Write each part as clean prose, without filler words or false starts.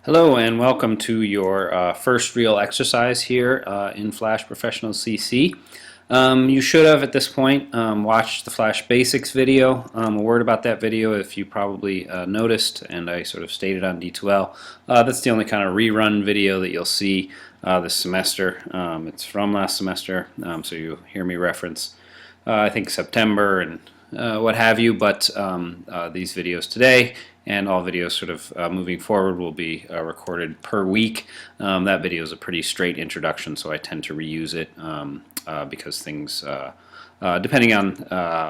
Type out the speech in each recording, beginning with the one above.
Hello and welcome to your first real exercise here in Flash Professional CC. You should have at this point watched the Flash Basics video. A word about that video, if you probably noticed, and I sort of stated on D2L, that's the only kind of rerun video that you'll see this semester. It's from last semester, so you'll hear me reference I think September and what have you, but these videos today and all videos sort of moving forward will be recorded per week. That video is a pretty straight introduction, so I tend to reuse it because things, depending on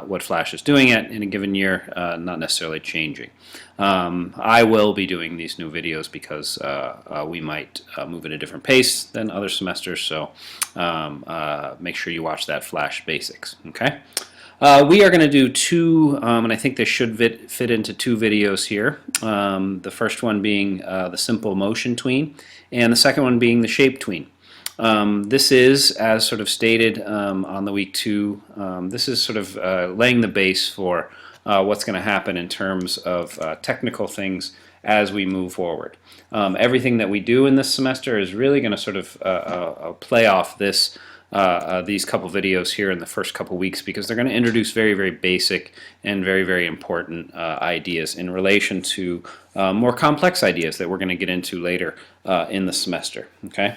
what Flash is doing in a given year, not necessarily changing. I will be doing these new videos because we might move at a different pace than other semesters, so make sure you watch that Flash Basics, okay? We are going to do two, and I think this should fit into two videos here. The first one being the simple motion tween, and the second one being the shape tween. This is, as sort of stated on the week 2, this is sort of laying the base for what's going to happen in terms of technical things as we move forward. Everything that we do in this semester is really going to sort of play off this these couple videos here in the first couple weeks, because they're going to introduce very, very basic and very, very important ideas in relation to more complex ideas that we're going to get into later in the semester. Okay,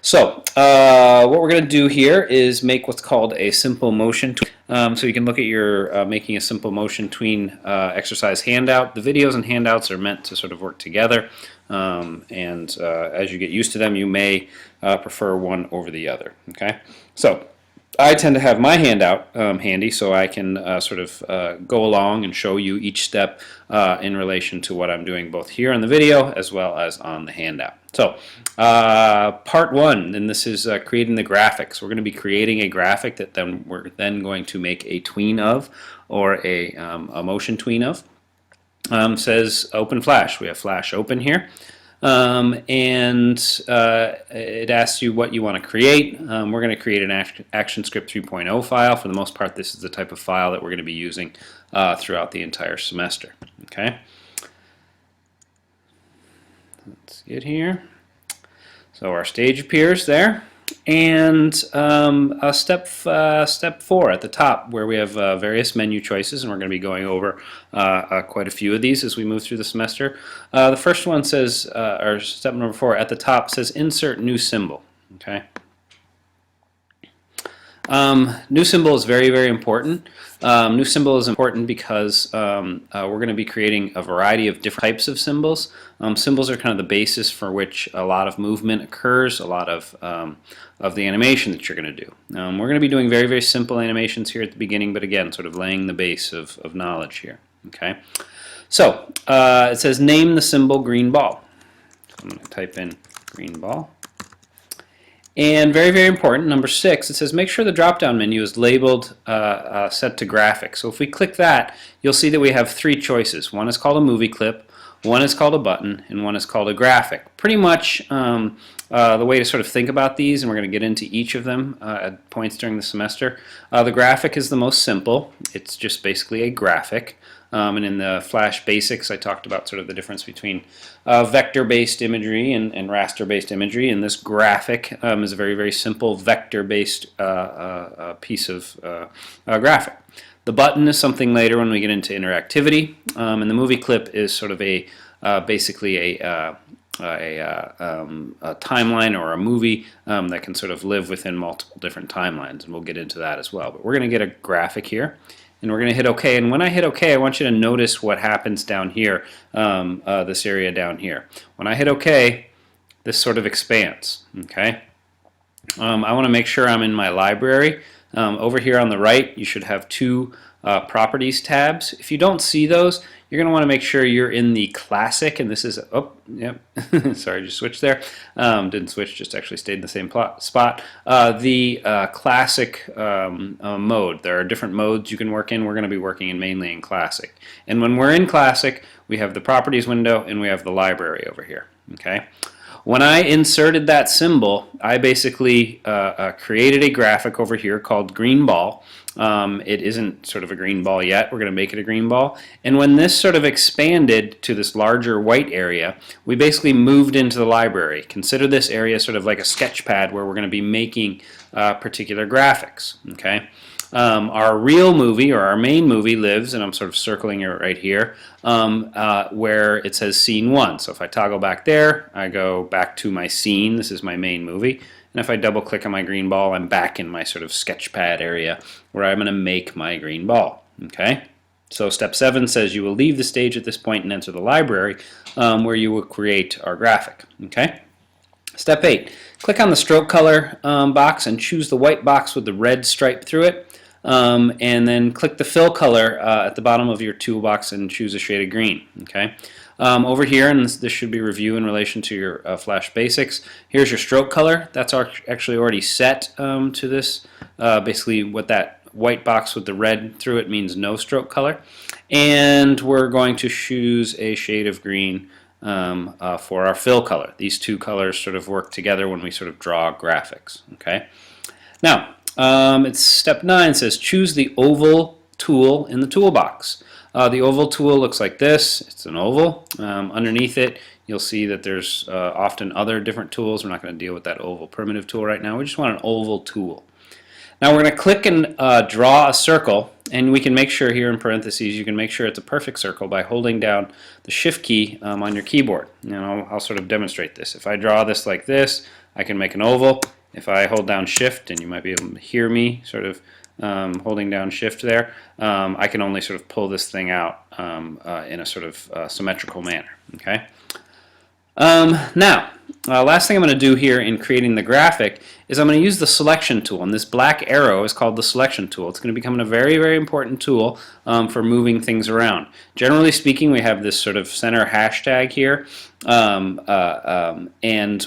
so what we're going to do here is make what's called a simple motion tween. So you can look at your making a simple motion tween exercise handout. The videos and handouts are meant to sort of work together, and as you get used to them, you may prefer one over the other. Okay, so I tend to have my handout handy so I can sort of go along and show you each step in relation to what I'm doing both here in the video as well as on the handout. So part 1, and this is creating the graphics. We're going to be creating a graphic that then we're then going to make a tween of, or a motion tween of. Says open Flash. We have Flash open here. And it asks you what you want to create. We're going to create an ActionScript 3.0 file. For the most part, this is the type of file that we're going to be using throughout the entire semester. Okay. Let's get here. So our stage appears there, and step 4 at the top, where we have various menu choices, and we're going to be going over quite a few of these as we move through the semester. The first one says, or step number 4 at the top says insert new symbol. Okay. New symbol is very, very important. New symbol is important because we're going to be creating a variety of different types of symbols. Symbols are kind of the basis for which a lot of movement occurs, a lot of the animation that you're going to do. We're going to be doing very, very simple animations here at the beginning, but again, sort of laying the base of knowledge here. Okay, so it says name the symbol green ball. So I'm going to type in green ball. And very, very important, number 6, it says make sure the drop-down menu is labeled set to graphics. So if we click that, you'll see that we have 3 choices. One is called a movie clip, one is called a button, and one is called a graphic. Pretty much the way to sort of think about these, and we're going to get into each of them at points during the semester. The graphic is the most simple. It's just basically a graphic. And in the Flash Basics, I talked about sort of the difference between vector-based imagery and raster-based imagery, and this graphic is a very, very simple vector-based piece of graphic. The button is something later when we get into interactivity, and the movie clip is sort of a basically a timeline or a movie that can sort of live within multiple different timelines, and we'll get into that as well. But we're going to get a graphic here, and we're going to hit OK. And when I hit OK, I want you to notice what happens down here, this area down here. When I hit OK, this sort of expands. Okay. I want to make sure I'm in my library. Over here on the right, you should have 2 properties tabs. If you don't see those, you're going to want to make sure you're in the classic, and this is, oh, yep, sorry, just switched there. Didn't switch, just actually stayed in the same spot. The classic mode. There are different modes you can work in. We're going to be working mainly in classic. And when we're in classic, we have the properties window and we have the library over here. Okay. When I inserted that symbol, I basically created a graphic over here called green ball. It isn't sort of a green ball yet. We're going to make it a green ball. And when this sort of expanded to this larger white area, we basically moved into the library. Consider this area sort of like a sketch pad where we're going to be making particular graphics. Okay. Our real movie, or our main movie, lives, and I'm sort of circling it right here, where it says scene 1. So if I toggle back there, I go back to my scene. This is my main movie. And if I double click on my green ball, I'm back in my sort of sketch pad area where I'm going to make my green ball. Okay? So step 7 says you will leave the stage at this point and enter the library where you will create our graphic. Okay? Step 8, click on the stroke color box and choose the white box with the red stripe through it. And then click the fill color at the bottom of your toolbox and choose a shade of green. Okay. Over here, and this should be review in relation to your Flash Basics, here's your stroke color. That's actually already set to this. Basically what that white box with the red through it means no stroke color. And we're going to choose a shade of green for our fill color. These two colors sort of work together when we sort of draw graphics. Okay. Now, it's step 9 says choose the oval tool in the toolbox. The oval tool looks like this. It's an oval. Underneath it, you'll see that there's often other different tools. We're not going to deal with that oval primitive tool right now. We just want an oval tool. Now we're going to click and draw a circle, and we can make sure here in parentheses, you can make sure it's a perfect circle by holding down the Shift key on your keyboard. And I'll sort of demonstrate this. If I draw this like this, I can make an oval. If I hold down Shift, and you might be able to hear me sort of holding down Shift there, I can only sort of pull this thing out in a sort of symmetrical manner. Okay. Now, last thing I'm going to do here in creating the graphic is I'm going to use the selection tool, and this black arrow is called the selection tool. It's going to become a very, very important tool for moving things around. Generally speaking, we have this sort of center hashtag here, and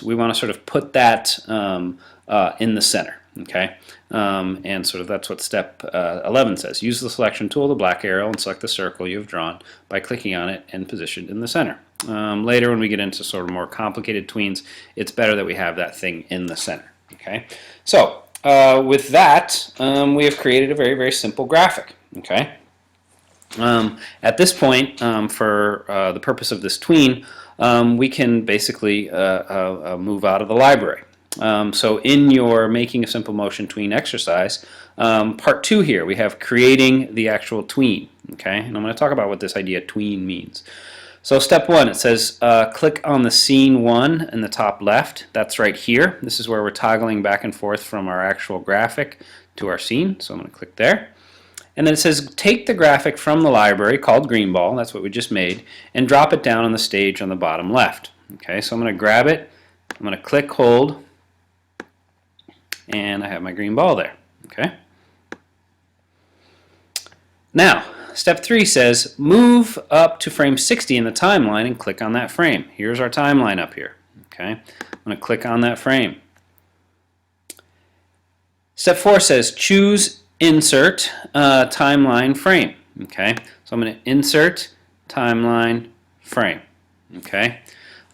we want to sort of put that in the center. Okay, and sort of that's what step 11 says. Use the selection tool, the black arrow, and select the circle you've drawn by clicking on it and positioned in the center. Later, when we get into sort of more complicated tweens, it's better that we have that thing in the center. Okay, so with that, we have created a very, very simple graphic. Okay, at this point, for the purpose of this tween, we can basically move out of the library. So in your Making a Simple Motion Tween exercise, part 2 here, we have creating the actual tween. Okay, and I'm going to talk about what this idea tween means. So step 1, it says click on the scene 1 in the top left. That's right here. This is where we're toggling back and forth from our actual graphic to our scene. So I'm going to click there. And then it says take the graphic from the library called green ball, that's what we just made, and drop it down on the stage on the bottom left. Okay, so I'm going to grab it, I'm going to click hold, and I have my green ball there. Okay. Now, step 3 says move up to frame 60 in the timeline and click on that frame. Here's our timeline up here. Okay. I'm going to click on that frame. Step 4 says choose insert timeline frame. Okay. So I'm going to insert timeline frame. Okay.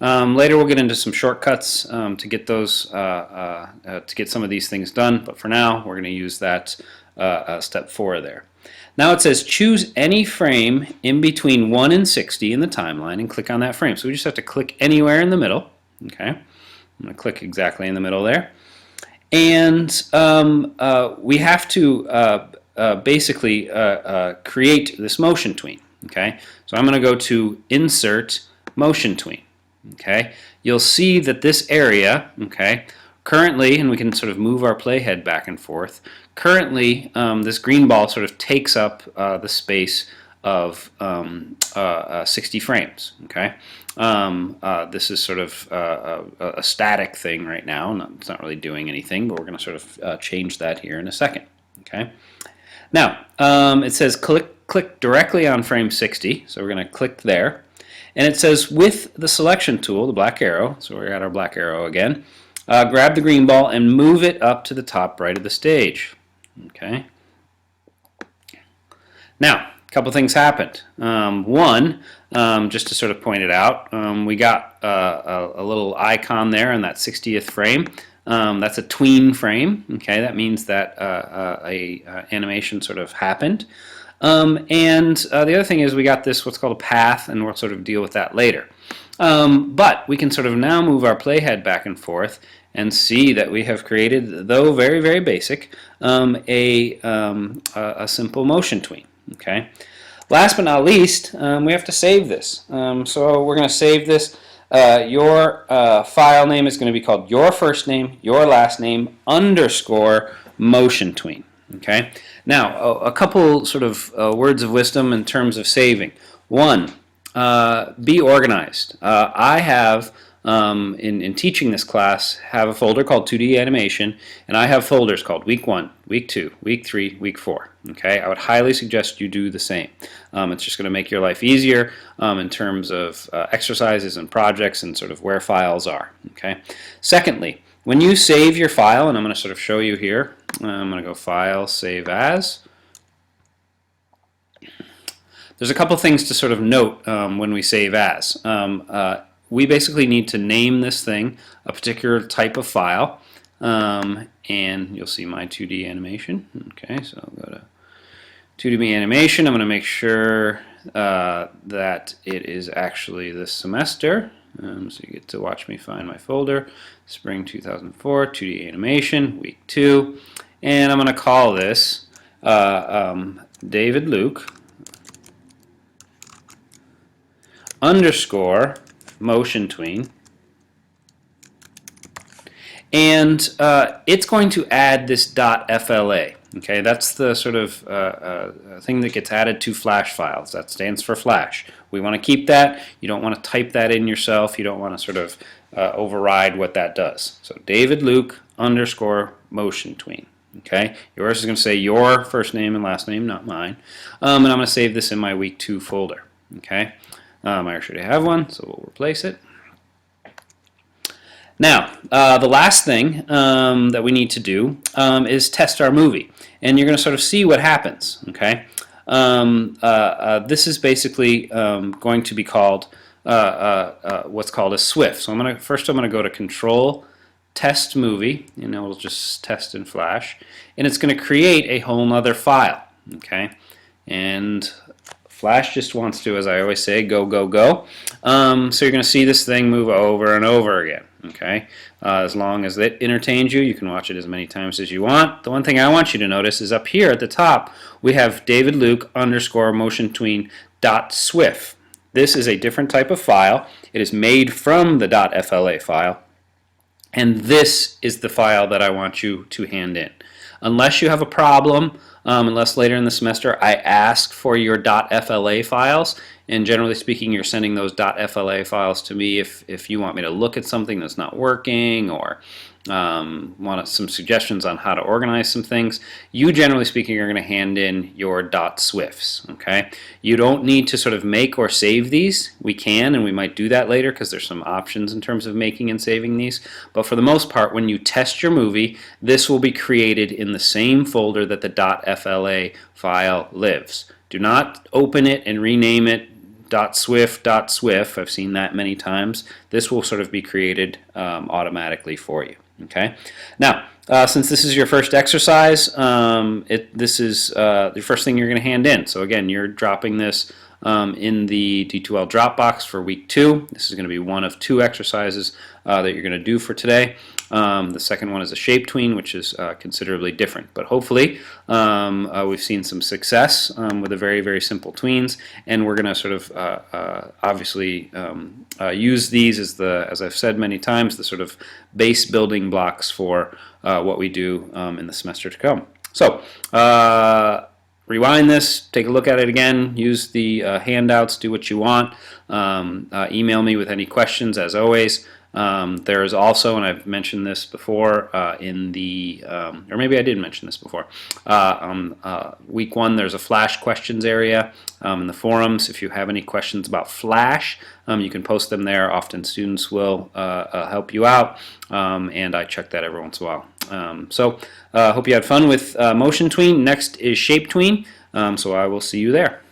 Later we'll get into some shortcuts to get those to get some of these things done, but for now we're going to use that step 4 there. Now it says choose any frame in between 1 and 60 in the timeline and click on that frame. So we just have to click anywhere in the middle. Okay, I'm going to click exactly in the middle there, and we have to basically create this motion tween. Okay, so I'm going to go to Insert Motion Tween. Okay, you'll see that this area, okay, currently, and we can sort of move our playhead back and forth, currently this green ball sort of takes up the space of 60 frames. Okay, this is sort of a static thing right now. It's not really doing anything, but we're going to sort of change that here in a second. Okay, now it says click directly on frame 60, so we're going to click there. And it says with the selection tool, the black arrow, so we're at our black arrow again, grab the green ball and move it up to the top right of the stage. Okay. Now, a couple things happened. One, just to sort of point it out, we got a little icon there in that 60th frame. That's a tween frame. Okay, that means that animation sort of happened. And the other thing is we got this what's called a path, and we'll sort of deal with that later. But we can sort of now move our playhead back and forth and see that we have created, though very, very basic, a simple motion tween. Okay. Last but not least, we have to save this. So we're going to save this. Your file name is going to be called your first name, your last name, underscore motion tween. Okay. Now, a couple sort of words of wisdom in terms of saving. One, be organized. I have, in teaching this class, have a folder called 2D animation, and I have folders called week 1, week 2, week 3, week 4. Okay, I would highly suggest you do the same. It's just going to make your life easier in terms of exercises and projects and sort of where files are. Okay. Secondly, when you save your file, and I'm going to sort of show you here, I'm going to go File, Save As. There's a couple things to sort of note when we save as. We basically need to name this thing a particular type of file, and you'll see my 2D animation. Okay, so I'll go to 2D animation. I'm going to make sure that it is actually this semester. So you get to watch me find my folder, Spring 2004, 2D animation, week 2, and I'm going to call this David Luke underscore motion tween, and it's going to add this .fla. Okay, that's the sort of thing that gets added to Flash files. That stands for Flash. We want to keep that. You don't want to type that in yourself. You don't want to sort of override what that does. So David Luke underscore motion tween. Okay, yours is going to say your first name and last name, not mine. And I'm going to save this in my week 2 folder. Okay, I already have one, so we'll replace it. Now, the last thing that we need to do is test our movie, and you're going to sort of see what happens. Okay, this is basically going to be called what's called a SWIF. So I'm going to go to Control, Test Movie, and it will just test in Flash, and it's going to create a whole other file. Okay, and Flash just wants to, as I always say, go, go, go. So you're going to see this thing move over and over again. Okay, as long as it entertains you, you can watch it as many times as you want. The one thing I want you to notice is up here at the top, we have David Luke underscore motion tween .swif. This is a different type of file. It is made from the .fla file, and this is the file that I want you to hand in. Unless you have a problem, unless later in the semester I ask for your .fla files, and generally speaking you're sending those .fla files to me if you want me to look at something that's not working or want some suggestions on how to organize some things. You, generally speaking, are going to hand in your .swifs. Okay, you don't need to sort of make or save these. We can, and we might do that later because there's some options in terms of making and saving these. But for the most part, when you test your movie, this will be created in the same folder that the .fla file lives. Do not open it and rename it .swif. I've seen that many times. This will sort of be created automatically for you. Okay. Now, since this is your first exercise, this is the first thing you're going to hand in. So again, you're dropping this in the D2L Dropbox for week 2. This is going to be one of 2 exercises that you're going to do for today. The second one is a shape tween, which is considerably different. But hopefully we've seen some success with the very, very simple tweens, and we're going to sort of obviously use these as I've said many times, the sort of base building blocks for what we do in the semester to come. So rewind this, take a look at it again, use the handouts, do what you want. Email me with any questions as always. There is also, and I've mentioned this before in the, or maybe I did mention this before, week 1 there's a Flash questions area in the forums. If you have any questions about Flash, you can post them there. Often students will help you out, and I check that every once in a while. So hope you had fun with motion tween. Next is shape tween, so I will see you there.